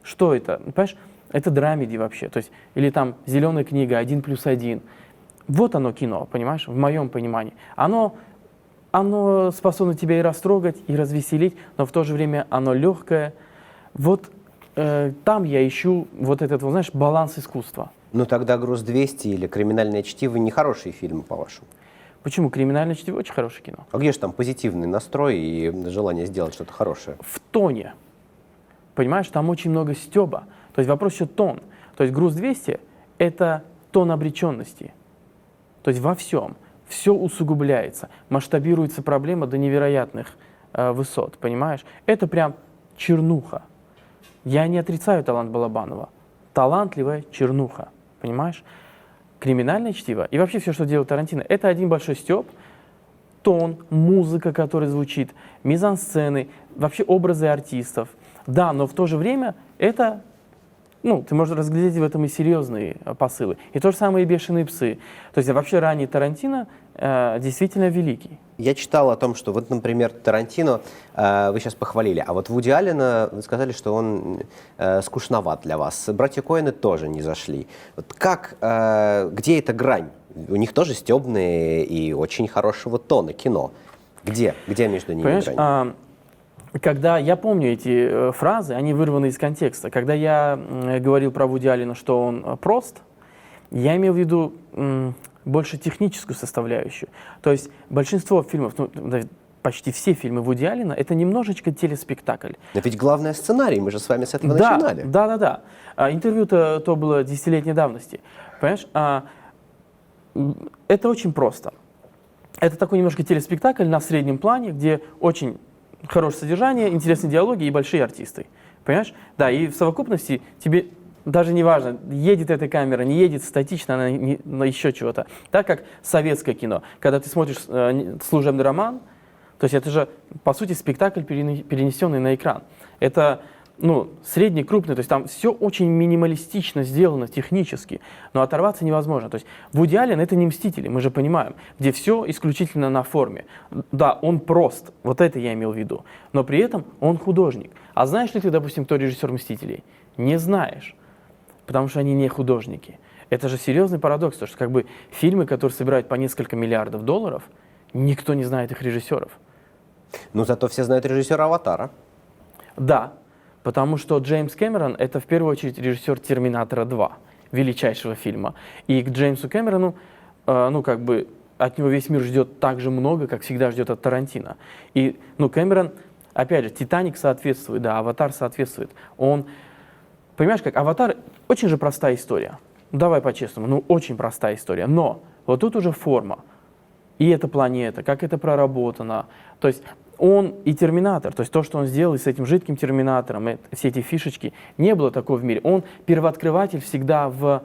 Что это? Понимаешь, это драмеди вообще, то есть, или «Зеленая книга», «1+1». Вот оно кино, понимаешь, в моем понимании. Оно способно тебя и растрогать, и развеселить, но в то же время оно легкое. Вот там я ищу баланс искусства. Тогда «Груз 200» или «Криминальное чтиво» не хорошие фильмы, по-вашему? Почему? «Криминальное чтиво» очень хорошее кино. А где же там позитивный настрой и желание сделать что-то хорошее? В тоне. Понимаешь, там очень много стёба. То есть вопрос еще тон. То есть «Груз 200» — это тон обреченности. То есть во всем. Все усугубляется, масштабируется проблема до невероятных высот, понимаешь? Это прям чернуха. Я не отрицаю талант Балабанова. Талантливая чернуха, понимаешь? «Криминальное чтиво» и вообще все, что делает Тарантино, это один большой стёб, тон, музыка, которая звучит, мизансцены, вообще образы артистов. Да, но в то же время это... ты можешь разглядеть в этом и серьезные посылы. И то же самое и «Бешеные псы». То есть вообще ранний Тарантино действительно великий. Я читал о том, что например, Тарантино вы сейчас похвалили, а вот Вуди Аллена вы сказали, что он скучноват для вас. Братья Коэны тоже не зашли. Где эта грань? У них тоже стебные и очень хорошего тона кино. Где между ними грань? Когда я помню эти фразы, они вырваны из контекста. Когда я говорил про Вуди Аллена, что он прост, я имел в виду больше техническую составляющую. То есть большинство фильмов, почти все фильмы Вуди Аллена, это немножечко телеспектакль. Но ведь главное сценарий, мы же с вами с этого начинали. Да. Интервью-то то было 10-летней давности. Понимаешь, это очень просто. Это такой немножко телеспектакль на среднем плане, где очень хорошее содержание, интересные диалоги и большие артисты. Понимаешь? Да, и в совокупности тебе даже не важно, едет эта камера, не едет, статично она еще чего-то. Так как советское кино. Когда ты смотришь служебный роман, то есть это же, по сути, спектакль, перенесенный на экран. Это ну, средний, крупный, то есть там все очень минималистично сделано технически, но оторваться невозможно. То есть Вуди Аллен — это не «Мстители», мы же понимаем, где все исключительно на форме. Да, он прост, вот это я имел в виду, но при этом он художник. А знаешь ли ты, допустим, кто режиссер «Мстителей»? Не знаешь, потому что они не художники. Это же серьезный парадокс, потому что как бы фильмы, которые собирают по несколько миллиардов долларов, никто не знает их режиссеров. Но зато все знают режиссера «Аватара». Да, потому что Джеймс Кэмерон — это в первую очередь режиссер «Терминатора 2», величайшего фильма. И к Джеймсу Кэмерону, ну как бы, от него весь мир ждет так же много, как всегда ждет от Тарантино. И, ну, Кэмерон, опять же, «Титаник» соответствует, да, «Аватар» соответствует. Он, понимаешь, как «Аватар» — очень же простая история. Давай по-честному, ну, очень простая история. Но вот тут уже форма. И эта планета, как это проработано. То есть он и «Терминатор», то есть то, что он сделал с этим жидким терминатором, все эти фишечки, не было такого в мире. Он первооткрыватель всегда в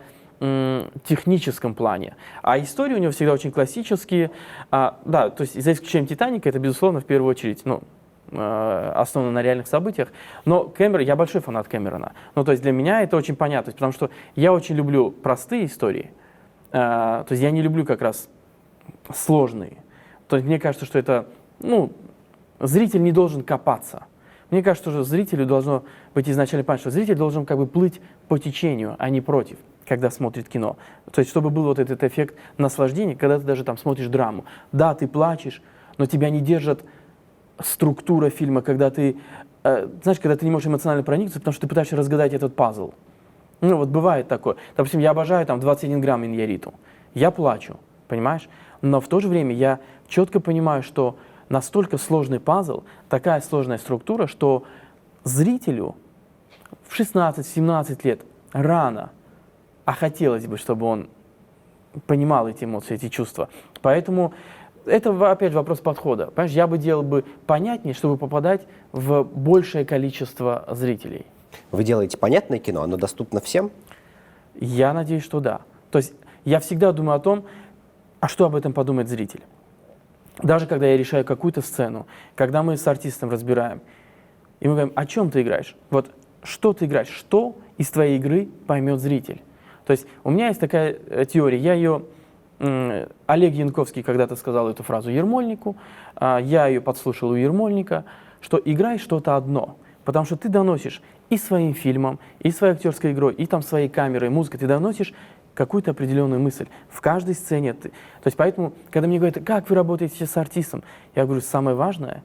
техническом плане. А истории у него всегда очень классические. Да, то есть за исключением «Титаника», это, безусловно, в первую очередь, ну, основано на реальных событиях. Но Кэмерон, я большой фанат Кэмерона. Ну, то есть для меня это очень понятно, потому что я очень люблю простые истории. То есть я не люблю как раз сложные. То есть мне кажется, что это, ну, зритель не должен копаться. Мне кажется, что зрителю должно быть изначально понятно, что зритель должен как бы плыть по течению, а не против, когда смотрит кино. То есть чтобы был вот этот эффект наслаждения, когда ты даже там смотришь драму. Да, ты плачешь, но тебя не держит структура фильма, когда ты, знаешь, когда ты не можешь эмоционально проникнуться, потому что ты пытаешься разгадать этот пазл. Ну, вот бывает такое. Допустим, я обожаю там 21 грамм Иньярриту. Я плачу, понимаешь? Но в то же время я четко понимаю, что настолько сложный пазл, такая сложная структура, что зрителю в 16-17 лет рано, а хотелось бы, чтобы он понимал эти эмоции, эти чувства. Поэтому это, опять же, вопрос подхода. Понимаешь, я бы делал бы понятнее, чтобы попадать в большее количество зрителей. Вы делаете понятное кино, оно доступно всем? Я надеюсь, что да. То есть я всегда думаю о том, а что об этом подумает зритель. Даже когда я решаю какую-то сцену, когда мы с артистом разбираем, и мы говорим, о чем ты играешь? Вот что ты играешь? Что из твоей игры поймет зритель? То есть у меня есть такая теория, я ее... Олег Янковский когда-то сказал эту фразу Ермольнику, я ее подслушал у Ермольника, что играй что-то одно, потому что ты доносишь и своим фильмом, и своей актерской игрой, и там своей камерой, музыкой, ты доносишь какую-то определенную мысль в каждой сцене. То есть поэтому, когда мне говорят, как вы работаете с артистом, я говорю, самое важное,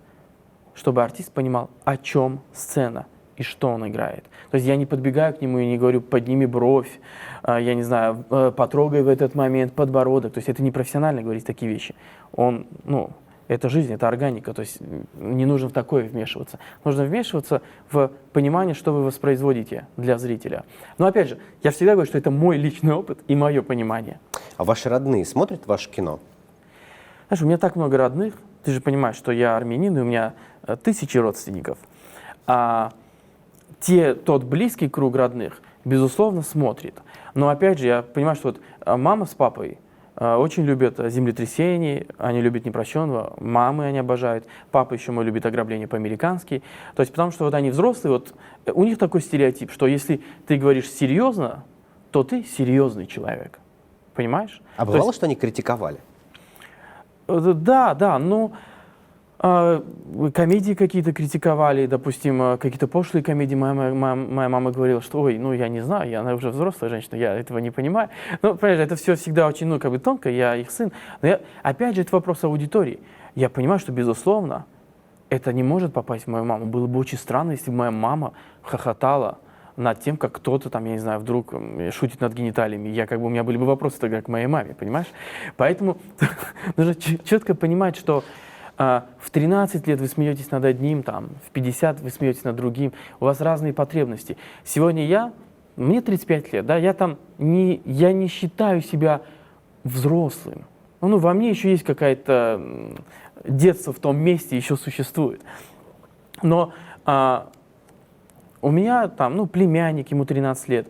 чтобы артист понимал, о чем сцена и что он играет. То есть я не подбегаю к нему и не говорю, подними бровь, я не знаю, потрогай в этот момент подбородок. То есть это не профессионально говорить такие вещи. Он, ну, это жизнь, это органика, то есть не нужно в такое вмешиваться. Нужно вмешиваться в понимание, что вы воспроизводите для зрителя. Но опять же, я всегда говорю, что это мой личный опыт и мое понимание. А ваши родные смотрят ваше кино? Знаешь, у меня так много родных, ты же понимаешь, что я армянин, и у меня тысячи родственников. Тот близкий круг родных, безусловно, смотрит. Но опять же, я понимаю, что вот мама с папой очень любят землетрясения, они любят непрощенного, мамы они обожают, папа еще мой любит ограбление по-американски. То есть потому что вот они взрослые, вот у них такой стереотип, что если ты говоришь серьезно, то ты серьезный человек. Понимаешь? А бывало, что они критиковали? Да, ну... Комедии какие-то критиковали, допустим, какие-то пошлые комедии. Моя мама говорила, что, ой, ну я не знаю, она уже взрослая женщина, я этого не понимаю. Ну, понимаешь, это все всегда очень, ну, как бы тонко, я их сын. Но опять же, это вопрос аудитории. Я понимаю, что, безусловно, это не может попасть в мою маму. Было бы очень странно, если бы моя мама хохотала над тем, как кто-то там, я не знаю, вдруг шутит над гениталиями. У меня были бы вопросы тогда к моей маме, понимаешь? Поэтому нужно четко понимать, что в 13 лет вы смеетесь над одним, там, в 50 вы смеетесь над другим, у вас разные потребности. Сегодня мне 35 лет, да, я не считаю себя взрослым. Ну, во мне еще есть какое-то детство в том месте, еще существует. Но у меня там, ну, племянник, ему 13 лет,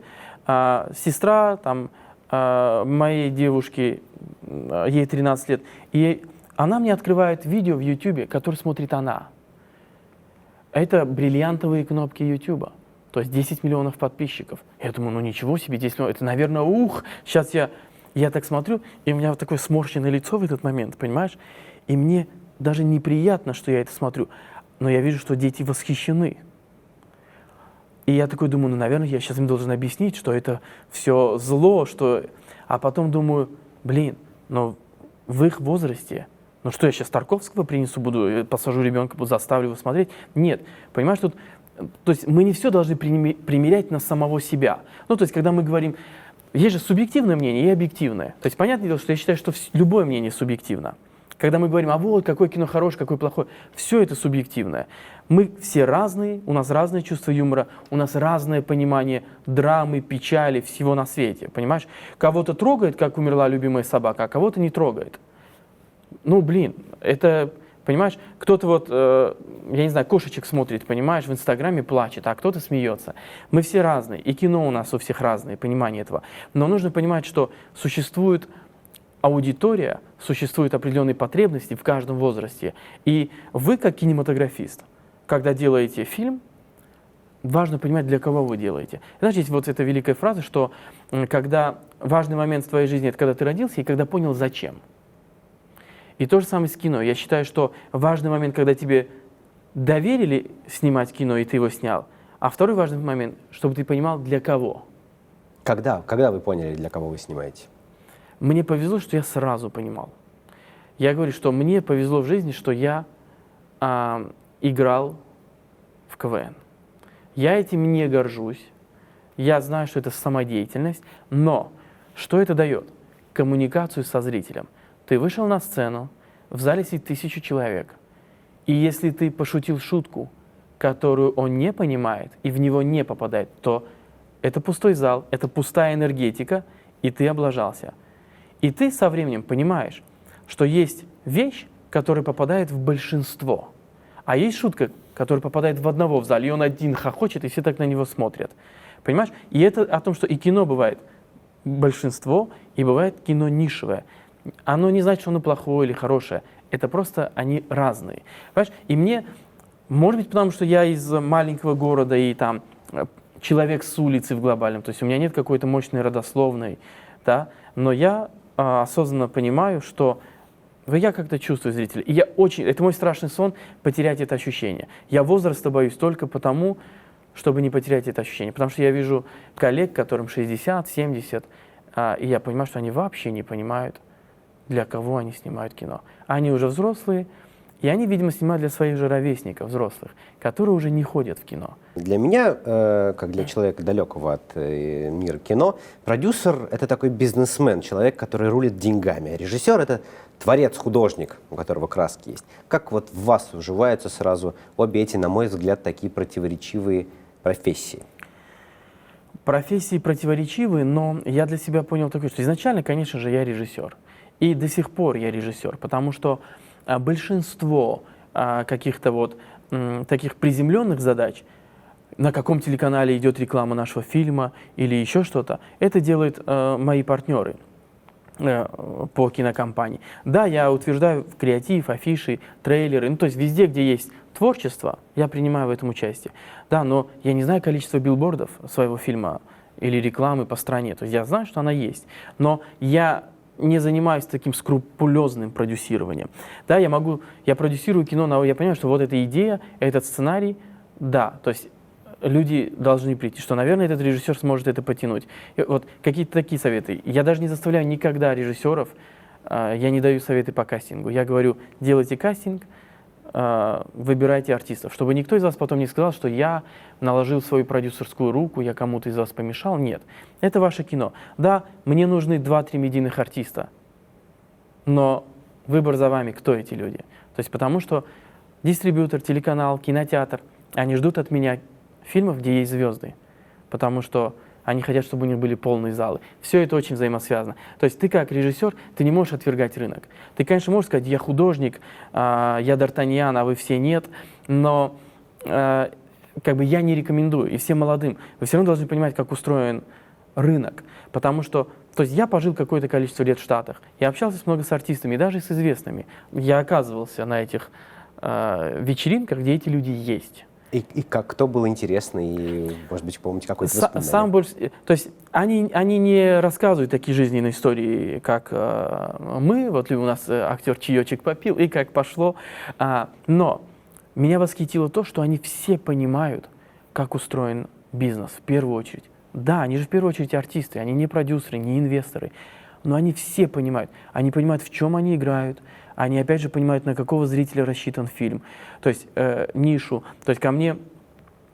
сестра там, моей девушки, ей 13 лет, и она мне открывает видео в YouTube, которое смотрит она. Это бриллиантовые кнопки YouTube. То есть 10 миллионов подписчиков. Я думаю, ну ничего себе, 10 миллионов, это, наверное, сейчас я так смотрю, и у меня вот такое сморщенное лицо в этот момент, понимаешь? И мне даже неприятно, что я это смотрю, но я вижу, что дети восхищены. И я такой думаю, ну, наверное, я сейчас им должен объяснить, что это все зло, что... А потом думаю, блин, но в их возрасте, ну что, я сейчас Тарковского принесу, посажу ребенка, заставлю его смотреть? Нет, понимаешь, тут... То есть мы не все должны примерять на самого себя. Ну, то есть когда мы говорим, есть же субъективное мнение и объективное. То есть понятное дело, что я считаю, что любое мнение субъективно. Когда мы говорим, а вот, какое кино хорошее, какое плохое, все это субъективное. Мы все разные, у нас разное чувство юмора, у нас разное понимание драмы, печали, всего на свете, понимаешь? Кого-то трогает, как умерла любимая собака, а кого-то не трогает. Ну, блин, это... Понимаешь, кто-то вот, я не знаю, кошечек смотрит, понимаешь, в Инстаграме плачет, а кто-то смеется. Мы все разные, и кино у нас у всех разное, понимание этого. Но нужно понимать, что существует аудитория, существуют определенные потребности в каждом возрасте. И вы, как кинематографист, когда делаете фильм, важно понимать, для кого вы делаете. Знаете, есть вот эта великая фраза, что когда важный момент в твоей жизни, это когда ты родился и когда понял, зачем. И то же самое с кино. Я считаю, что важный момент, когда тебе доверили снимать кино, и ты его снял, а второй важный момент, чтобы ты понимал, для кого. Когда вы поняли, для кого вы снимаете? Мне повезло, что я сразу понимал. Я говорю, что мне повезло в жизни, что я играл в КВН. Я этим не горжусь. Я знаю, что это самодеятельность, но что это дает? Коммуникацию со зрителем. Ты вышел на сцену, в зале сидит 1000 человек, и если ты пошутил шутку, которую он не понимает и в него не попадает, то это пустой зал, это пустая энергетика, и ты облажался. И ты со временем понимаешь, что есть вещь, которая попадает в большинство, а есть шутка, которая попадает в одного в зале, и он один хохочет, и все так на него смотрят. Понимаешь? И это о том, что и кино бывает большинство, и бывает кино нишевое. Оно не значит, что оно плохое или хорошее. Это просто они разные. Понимаешь? И мне, может быть, потому что я из маленького города и там человек с улицы в глобальном, то есть у меня нет какой-то мощной родословной, да, но я осознанно понимаю, что я как-то чувствую зрителя. И я очень, это мой страшный сон, потерять это ощущение. Я возраста боюсь только потому, чтобы не потерять это ощущение. Потому что я вижу коллег, которым 60, 70, и я понимаю, что они вообще не понимают, для кого они снимают кино. Они уже взрослые, и они, видимо, снимают для своих же ровесников, взрослых, которые уже не ходят в кино. Для меня, как для человека далекого от мира кино, продюсер — это такой бизнесмен, человек, который рулит деньгами. А режиссер — это творец-художник, у которого краски есть. Как вот в вас уживаются сразу обе эти, на мой взгляд, такие противоречивые профессии? Профессии противоречивые, но я для себя понял такое, что изначально, конечно же, я режиссер. И до сих пор я режиссер, потому что большинство каких-то вот таких приземленных задач, на каком телеканале идет реклама нашего фильма или еще что-то, это делают мои партнеры по кинокомпании. Да, я утверждаю креатив, афиши, трейлеры, ну то есть везде, где есть творчество, я принимаю в этом участие. Да, но я не знаю количество билбордов своего фильма или рекламы по стране, то есть я знаю, что она есть, но я не занимаюсь таким скрупулезным продюсированием. Да, я продюсирую кино, но я понимаю, что вот эта идея, этот сценарий, да, то есть люди должны прийти, что, наверное, этот режиссер сможет это потянуть. И вот какие-то такие советы. Я даже не заставляю никогда режиссеров, я не даю советы по кастингу. Я говорю, делайте кастинг, выбирайте артистов, чтобы никто из вас потом не сказал, что я наложил свою продюсерскую руку, я кому-то из вас помешал. Нет, это ваше кино. Да, мне нужны 2-3 медийных артиста, но выбор за вами, кто эти люди. То есть потому что дистрибьютор, телеканал, кинотеатр, они ждут от меня фильмов, где есть звезды, потому что они хотят, чтобы у них были полные залы. Все это очень взаимосвязано. То есть ты как режиссер, ты не можешь отвергать рынок. Ты, конечно, можешь сказать, я художник, я Д'Артаньян, а вы все нет, но как бы я не рекомендую. И всем молодым, вы все равно должны понимать, как устроен рынок. Потому что, то есть я пожил какое-то количество лет в Штатах, я общался много с артистами, даже с известными. Я оказывался на этих вечеринках, где эти люди есть. И как, кто был интересный, и, может быть, помните какой-то воспоминание? Сам больше, то есть они не рассказывают такие жизненные истории, как мы, вот у нас актер чаечек попил, и как пошло. Но меня восхитило то, что они все понимают, как устроен бизнес в первую очередь. Да, они же в первую очередь артисты, они не продюсеры, не инвесторы, но они все понимают. Они понимают, в чем они играют, они опять же понимают, на какого зрителя рассчитан фильм, то есть нишу. То есть ко мне,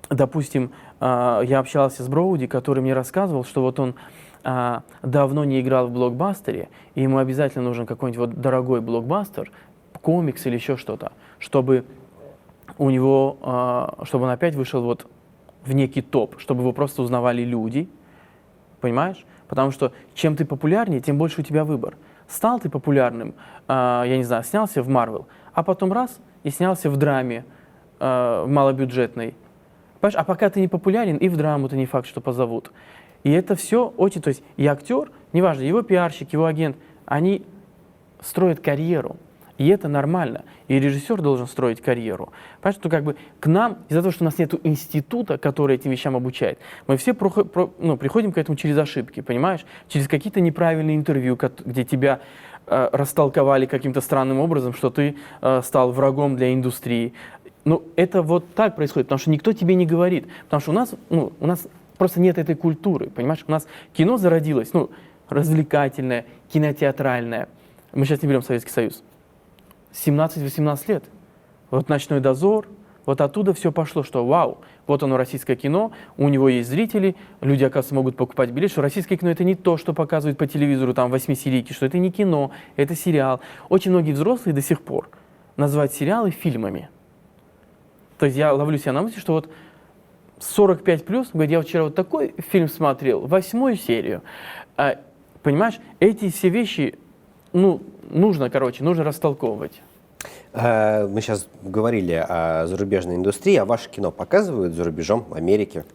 допустим, я общался с Броуди, который мне рассказывал, что вот он давно не играл в блокбастере, и ему обязательно нужен какой-нибудь вот дорогой блокбастер, комикс или еще что-то, чтобы у него, чтобы он опять вышел вот в некий топ, чтобы его просто узнавали люди, понимаешь? Потому что чем ты популярнее, тем больше у тебя выбор. Стал ты популярным, я не знаю, снялся в Марвел, а потом раз и снялся в драме малобюджетной. Понимаешь? А пока ты не популярен, и в драму-то не факт, что позовут. И это все очень, то есть и актер, неважно, его пиарщик, его агент, они строят карьеру. И это нормально. И режиссер должен строить карьеру. Понимаешь, что как бы к нам, из-за того, что у нас нет института, который этим вещам обучает, мы все приходим к этому через ошибки, понимаешь? Через какие-то неправильные интервью, где тебя растолковали каким-то странным образом, что ты стал врагом для индустрии. Ну, это вот так происходит, потому что никто тебе не говорит. Потому что у нас просто нет этой культуры, понимаешь? У нас кино зародилось, развлекательное, кинотеатральное. Мы сейчас не берем Советский Союз. 17-18 лет. Вот «Ночной дозор», вот оттуда все пошло, что вау, вот оно российское кино, у него есть зрители, люди, оказывается, могут покупать билет, что российское кино это не то, что показывают по телевизору, там, 8-серийки, что это не кино, это сериал. Очень многие взрослые до сих пор называют сериалы фильмами. То есть я ловлю себя на мысли, что вот 45+, говорит, я вот вчера вот такой фильм смотрел, 8-ю серию. Понимаешь, эти все вещи, нужно растолковывать. Мы сейчас говорили о зарубежной индустрии, а ваше кино показывают за рубежом, в Америке?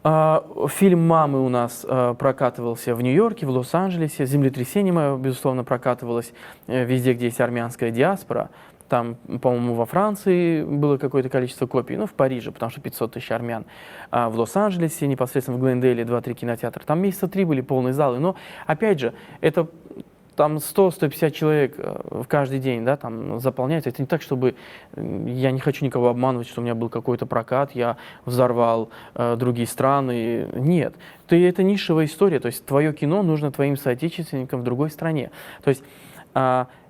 Фильм «Мамы» у нас прокатывался в Нью-Йорке, в Лос-Анджелесе. «Землетрясение» мое, безусловно, прокатывалось везде, где есть армянская диаспора. Там, по-моему, во Франции было какое-то количество копий, в Париже, потому что 500 тысяч армян. В Лос-Анджелесе, непосредственно в Глендейле, 2-3 кинотеатра. Там месяца 3 были полные залы. Но, опять же, это там 100-150 человек в каждый день, да, там заполняется. Это не так, чтобы... Я не хочу никого обманывать, что у меня был какой-то прокат, я взорвал другие страны. Нет. Это нишевая история. То есть твое кино нужно твоим соотечественникам в другой стране. То есть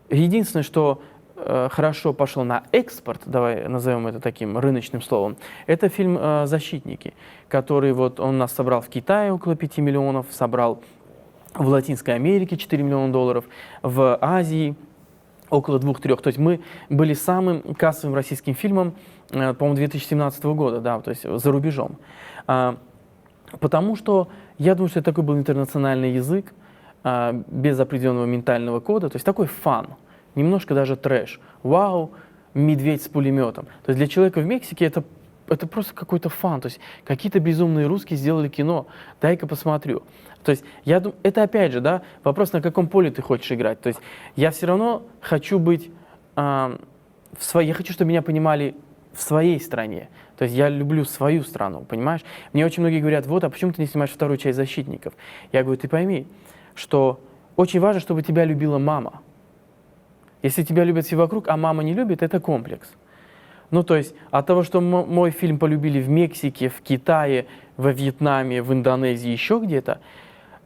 единственное, что хорошо пошел на экспорт, давай назовем это таким рыночным словом, это фильм «Защитники», который вот он нас собрал в Китае около 5 миллионов, собрал в Латинской Америке 4 миллиона долларов, в Азии около 2-3. То есть мы были самым кассовым российским фильмом, по-моему, 2017 года, да, то есть за рубежом. Потому что я думаю, что это такой был интернациональный язык, без определенного ментального кода, то есть такой фан. Немножко даже трэш. Вау, медведь с пулеметом. То есть для человека в Мексике это просто какой-то фан. То есть какие-то безумные русские сделали кино. Дай-ка посмотрю. То есть я думаю, это опять же, да, вопрос, на каком поле ты хочешь играть. То есть я все равно хочу быть я хочу, чтобы меня понимали в своей стране. То есть я люблю свою страну, понимаешь? Мне очень многие говорят, вот, а почему ты не снимаешь вторую часть «Защитников»? Я говорю, ты пойми, что очень важно, чтобы тебя любила мама. Если тебя любят все вокруг, а мама не любит, это комплекс. То есть от того, что мой фильм полюбили в Мексике, в Китае, во Вьетнаме, в Индонезии, еще где-то,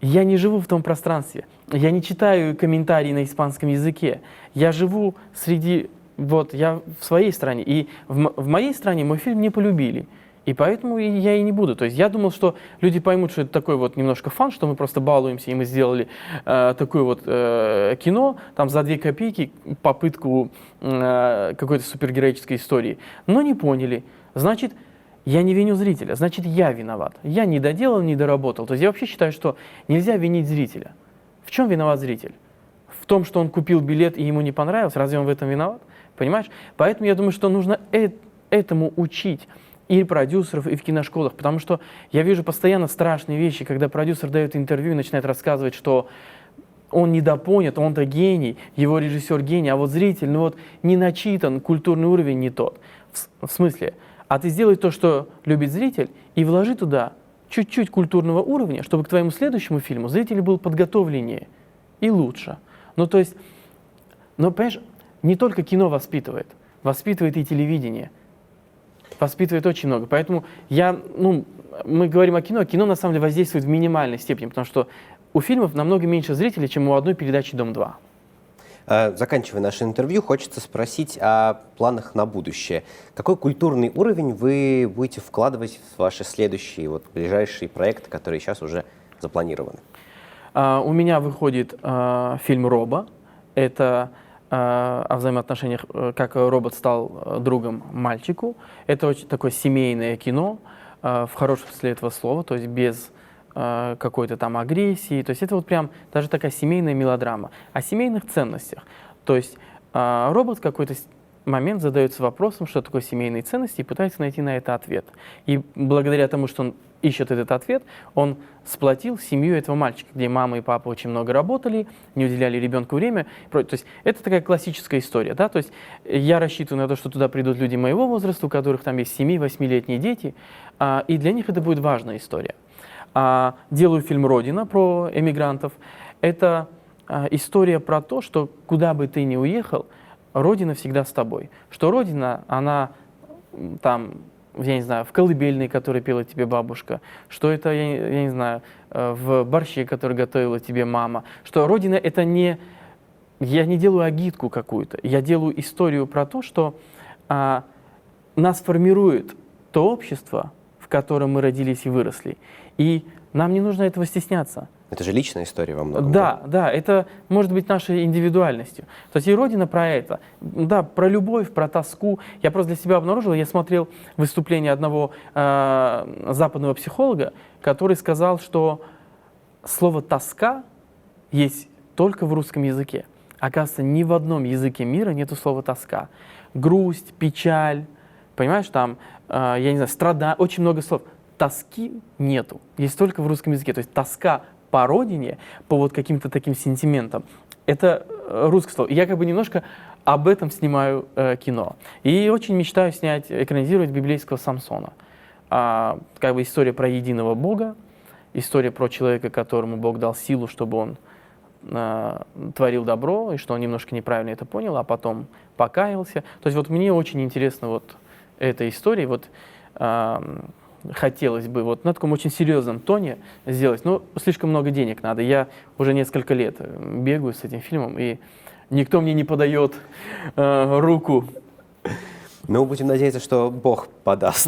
я не живу в том пространстве. Я не читаю комментарии на испанском языке. Я живу я в своей стране. И в моей стране мой фильм не полюбили. И поэтому я и не буду. То есть я думал, что люди поймут, что это такой вот немножко фан, что мы просто балуемся, и мы сделали такое вот кино, там за 2 копейки попытку какой-то супергероической истории. Но не поняли. Значит, я не виню зрителя, значит, я виноват. Я не доделал, не доработал. То есть я вообще считаю, что нельзя винить зрителя. В чем виноват зритель? В том, что он купил билет и ему не понравилось? Разве он в этом виноват? Понимаешь? Поэтому я думаю, что нужно этому учить. И продюсеров, и в киношколах, потому что я вижу постоянно страшные вещи, когда продюсер дает интервью и начинает рассказывать, что он недопонят, он-то гений, его режиссер гений, а вот зритель, не начитан, культурный уровень не тот. В смысле? А ты сделай то, что любит зритель, и вложи туда чуть-чуть культурного уровня, чтобы к твоему следующему фильму зритель был подготовленнее и лучше. Ну, то есть, но, понимаешь, не только кино воспитывает и телевидение, воспитывает очень много. Поэтому мы говорим о кино на самом деле воздействует в минимальной степени, потому что у фильмов намного меньше зрителей, чем у одной передачи «Дом-2». Заканчивая наше интервью, хочется спросить о планах на будущее. Какой культурный уровень вы будете вкладывать в ваши следующие, ближайшие проекты, которые сейчас уже запланированы? У меня выходит фильм «Робо». Это о взаимоотношениях, как робот стал другом мальчику. Это очень такое семейное кино, в хорошем смысле этого слова, то есть без какой-то там агрессии. То есть это прям даже такая семейная мелодрама о семейных ценностях. То есть робот в какой-то момент задается вопросом, что такое семейные ценности, и пытается найти на это ответ. И благодаря тому, что он ищет этот ответ, он сплотил семью этого мальчика, где мама и папа очень много работали, не уделяли ребенку время. То есть это такая классическая история. Да? То есть я рассчитываю на то, что туда придут люди моего возраста, у которых там есть 7-8-летние дети, и для них это будет важная история. Делаю фильм «Родина» про эмигрантов. Это история про то, что куда бы ты ни уехал, Родина всегда с тобой. Что Родина, она там, я не знаю, в колыбельной, которую пела тебе бабушка, что это, я не знаю, в борще, который готовила тебе мама, что Родина это не... Я не делаю агитку какую-то, я делаю историю про то, что нас формирует то общество, в котором мы родились и выросли. И нам не нужно этого стесняться. Это же личная история во многом. Да, это может быть нашей индивидуальностью. То есть и Родина про это. Да, про любовь, про тоску. Я просто для себя обнаружил, я смотрел выступление одного западного психолога, который сказал, что слово «тоска» есть только в русском языке. Оказывается, ни в одном языке мира нету слова «тоска». Грусть, печаль, понимаешь, там, я не знаю, страдание, очень много слов. Тоски нету, есть только в русском языке. То есть тоска по родине, по каким-то таким сентиментам, это русское слово. И я немножко об этом снимаю кино. И очень мечтаю экранизировать библейского Самсона. История про единого Бога, история про человека, которому Бог дал силу, чтобы он творил добро, и что он немножко неправильно это понял, а потом покаялся. То есть мне очень интересна эта история. Хотелось бы на таком очень серьезном тоне сделать, но слишком много денег надо. Я уже несколько лет бегаю с этим фильмом, и никто мне не подает руку. Ну, будем надеяться, что Бог подаст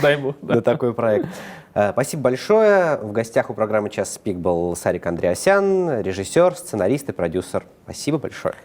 Дай Бог, да. на такой проект. Спасибо большое. В гостях у программы «Час пик» был Сарик Андреасян, режиссер, сценарист и продюсер. Спасибо большое.